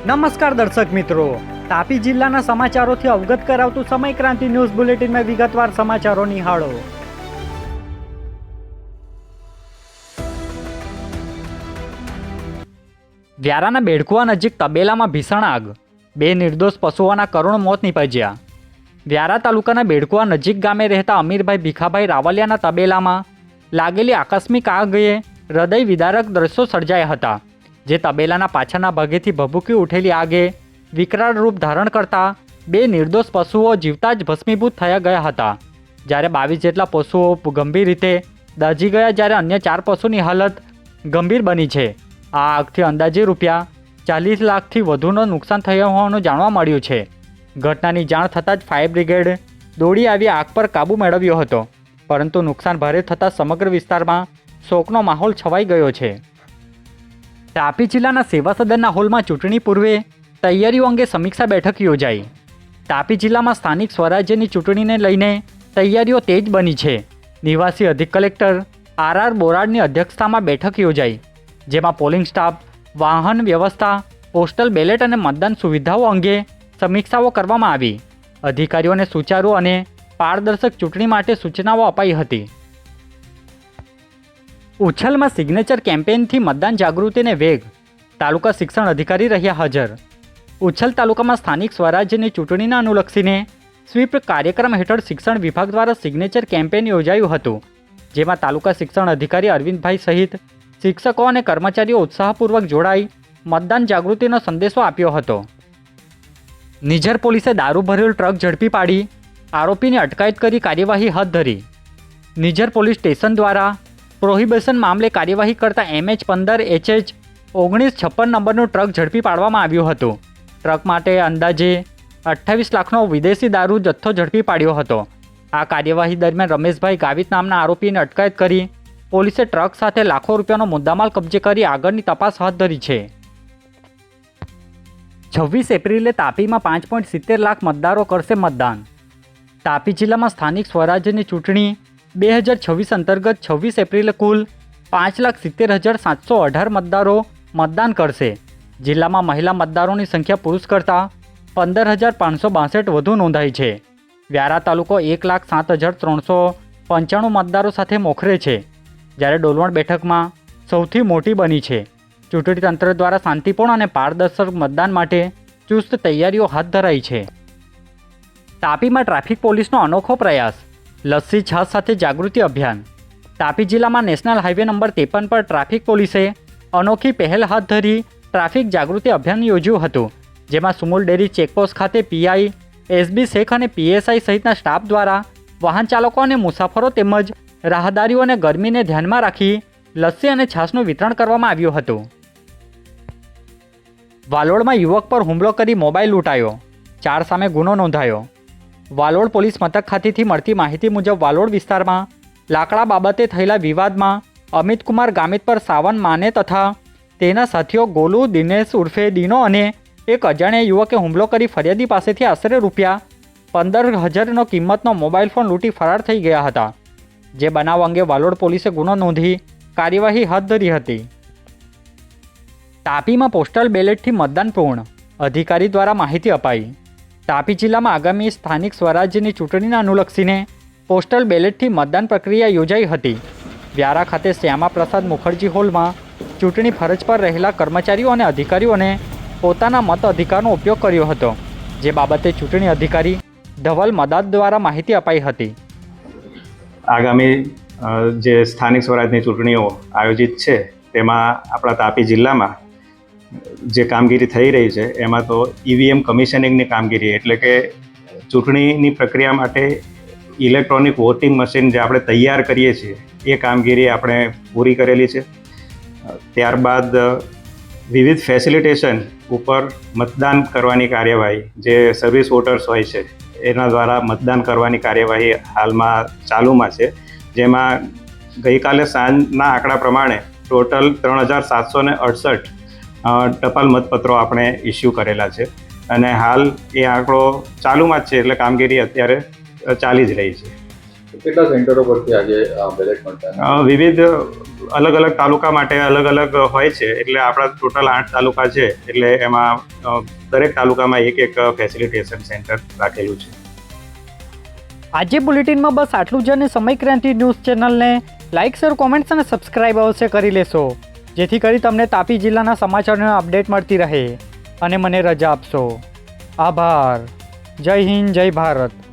નમસ્કાર દર્શક મિત્રો, તાપી જિલ્લાના સમાચારોથી અવગત કરાવતું સમય ક્રાંતિ ન્યૂઝ બુલેટિનમાં વિગતવાર સમાચારો નિહાળો. વ્યારાના બેડકુવા નજીક તબેલામાં ભીષણ આગ, 2 નિર્દોષ પશુઓના કરુણ મોત નીપજ્યા. વ્યારા તાલુકાના બેડકુવા નજીક ગામે રહેતા અમીરભાઈ ભીખાભાઈ રાવલિયાના તબેલામાં લાગેલી આકસ્મિક આગે હૃદય વિદારક દ્રશ્યો સર્જાયા હતા. જે તબેલાના પાછળના ભાગેથી ભભૂકી ઉઠેલી આગે વિકરાળ રૂપ ધારણ કરતા 2 નિર્દોષ પશુઓ જીવતા જ ભસ્મીભૂત થયા ગયા હતા. જ્યારે 22 જેટલા પશુઓ ગંભીર રીતે દાઝી ગયા, જ્યારે અન્ય 4 પશુની હાલત ગંભીર બની છે. આ આગથી અંદાજે રૂપિયા 40 લાખથી વધુનું નુકસાન થયું હોવાનું જાણવા મળ્યું છે. ઘટનાની જાણ થતાં જ ફાયર બ્રિગેડ દોડી આવી આગ પર કાબૂ મેળવ્યો હતો, પરંતુ નુકસાન ભારે થતાં સમગ્ર વિસ્તારમાં શોકનો માહોલ છવાઈ ગયો છે. તાપી જિલ્લાના સેવા સદનના હોલમાં ચૂંટણી પૂર્વે તૈયારીઓ અંગે સમીક્ષા બેઠક યોજાઈ. તાપી જિલ્લામાં સ્થાનિક સ્વરાજ્યની ચૂંટણીને લઈને તૈયારીઓ તેજ બની છે. નિવાસી અધિક કલેક્ટર આર બોરાડની અધ્યક્ષતામાં બેઠક યોજાઈ, જેમાં પોલિંગ સ્ટાફ, વાહન વ્યવસ્થા, પોસ્ટલ બેલેટ અને મતદાન સુવિધાઓ અંગે સમીક્ષાઓ કરવામાં આવી. અધિકારીઓને સુચારુ અને પારદર્શક ચૂંટણી માટે સૂચનાઓ અપાઈ હતી. ઉછલમાં સિગ્નેચર કેમ્પેઇનથી મતદાન જાગૃતિને વેગ, તાલુકા શિક્ષણ અધિકારી રહ્યા હાજર. ઉછલ તાલુકામાં સ્થાનિક સ્વરાજ્યની ચૂંટણીને અનુલક્ષીને સ્વીપ કાર્યક્રમ હેઠળ શિક્ષણ વિભાગ દ્વારા સિગ્નેચર કેમ્પેઇન યોજાયું હતું, જેમાં તાલુકા શિક્ષણ અધિકારી અરવિંદભાઈ સહિત શિક્ષકો અને કર્મચારીઓ ઉત્સાહપૂર્વક જોડાઈ મતદાન જાગૃતિનો સંદેશો આપ્યો હતો. નિઝર પોલીસે દારૂ ભરેલું ટ્રક ઝડપી પાડી આરોપીની અટકાયત કરી કાર્યવાહી હાથ ધરી. નિઝર પોલીસ સ્ટેશન દ્વારા પ્રોહિબિશન મામલે કાર્યવાહી કરતા MH15HH 1956 નંબરનું ટ્રક ઝડપી પાડવામાં આવ્યું હતું. ટ્રક માટે અંદાજે 28 લાખનો વિદેશી દારૂ જથ્થો ઝડપી પાડ્યો હતો. આ કાર્યવાહી દરમિયાન રમેશભાઈ ગાવિત નામના આરોપીને અટકાયત કરી પોલીસે ટ્રક સાથે લાખો રૂપિયાનો મુદ્દામાલ કબજે કરી આગળની તપાસ હાથ ધરી છે. 26 એપ્રિલે તાપીમાં 5.70 લાખ મતદારો કરશે મતદાન. તાપી જિલ્લામાં સ્થાનિક સ્વરાજ્યની ચૂંટણી 2026 અંતર્ગત 26 એપ્રિલે કુલ 5,70,718 મતદારો મતદાન કરશે. જિલ્લામાં મહિલા મતદારોની સંખ્યા પુરુષ કરતાં 15,562 વધુ નોંધાઈ છે. વ્યારા તાલુકો 1,07,395 મતદારો સાથે મોખરે છે, જ્યારે ડોલવણ બેઠકમાં સૌથી મોટી બની છે. ચૂંટણી તંત્ર દ્વારા શાંતિપૂર્ણ અને પારદર્શક મતદાન માટે ચુસ્ત તૈયારીઓ હાથ ધરાઈ છે. તાપીમાં ટ્રાફિક પોલીસનો અનોખો પ્રયાસ, લસ્સી છાશ સાથે જાગૃતિ અભિયાન. તાપી જિલ્લામાં નેશનલ હાઈવે નંબર 53 પર ટ્રાફિક પોલીસે અનોખી પહેલ હાથ ધરી ટ્રાફિક જાગૃતિ અભિયાન યોજ્યું હતું, જેમાં સુમુલ ડેરી ચેકપોસ્ટ ખાતે પીઆઈ SB શેખ અને PSI સહિતના સ્ટાફ દ્વારા વાહન ચાલકો અને મુસાફરો તેમજ રાહદારીઓને ગરમીને ધ્યાનમાં રાખી લસ્સી અને છાશનું વિતરણ કરવામાં આવ્યું હતું. વાલોડમાં યુવક પર હુમલો કરી મોબાઈલ લૂંટાયો, 4 સામે ગુનો નોંધાયો. વાલોડ પોલીસ મથક ખાતેથી મળતી માહિતી મુજબ વાલોડ વિસ્તારમાં લાકડા બાબતે થયેલા વિવાદમાં અમિતકુમાર ગામિત પર સાવન માને તથા તેના સાથીઓ ગોલુ, દિનેશ ઉર્ફે દીનો અને એક અજાણ્યા યુવકે હુમલો કરી ફરિયાદી પાસેથી આશરે રૂપિયા 15,000નો કિંમતનો મોબાઈલ ફોન લૂંટી ફરાર થઈ ગયા હતા. જે બનાવ અંગે વાલોડ પોલીસે ગુનો નોંધી કાર્યવાહી હાથ ધરી હતી. તાપીમાં પોસ્ટલ બેલેટથી મતદાન પૂર્ણ, અધિકારી દ્વારા માહિતી અપાઈ. તાપી જિલ્લામાં આગામી સ્થાનિક સ્વરાજ્યની ચૂંટણીને અનુલક્ષીને પોસ્ટલ બેલેટથી મતદાન પ્રક્રિયા યોજાઈ હતી. વ્યારા ખાતે શ્યામા પ્રસાદ મુખર્જી હોલમાં ચૂંટણી ફરજ પર રહેલા કર્મચારીઓ અને અધિકારીઓને પોતાના મત અધિકારનો ઉપયોગ કર્યો હતો, જે બાબતે ચૂંટણી અધિકારી ધવલ મદાદ દ્વારા માહિતી અપાઈ હતી. આગામી જે સ્થાનિક સ્વરાજની ચૂંટણીઓ આયોજિત છે તેમાં આપણા તાપી જિલ્લામાં જે કામગીરી થઈ રહી છે એમાં તો EVM કમિશનિંગની કામગીરી, એટલે કે ચૂંટણીની પ્રક્રિયા માટે ઇલેક્ટ્રોનિક વોટિંગ મશીન જે આપણે તૈયાર કરીએ છીએ એ કામગીરી આપણે પૂરી કરેલી છે. ત્યારબાદ વિવિધ ફેસિલિટેશન ઉપર મતદાન કરવાની કાર્યવાહી, જે સર્વિસ વોટર્સ હોય છે એના દ્વારા મતદાન કરવાની કાર્યવાહી હાલમાં ચાલુમાં છે, જેમાં ગઈકાલે સાંજના આંકડા પ્રમાણે ટોટલ 3,768 ટપાલ મતપત્રો આપણે ઇસ્યુ કરેલા છે અને હાલ એ આંકડો ચાલુમાં જ છે, એટલે કામગીરી અત્યારે ચાલી જ રહી છે. કેટલા સેન્ટરો પરથી આજે બેલેટ મળતા? વિવિધ અલગ અલગ તાલુકા માટે અલગ અલગ હોય છે, એટલે આપણા ટોટલ 8 તાલુકા છે, એટલે એમાં દરેક તાલુકામાં એક ફેસિલિટેશન સેન્ટર રાખેલું છે. આજે બુલેટિનમાં બસ આટલું જ, અને સમય ક્રાંતિ ન્યૂઝ ચેનલને લાઇક, શેર, કોમેન્ટ્સ અને સબસ્ક્રાઇબ અવશ્ય કરી લેશો, જેથી કરી તમને તાપી જિલ્લાના સમાચારોની અપડેટ મળતી રહે. અને મને રજા આપશો. આભાર. જય હિન્દ, જય ભારત.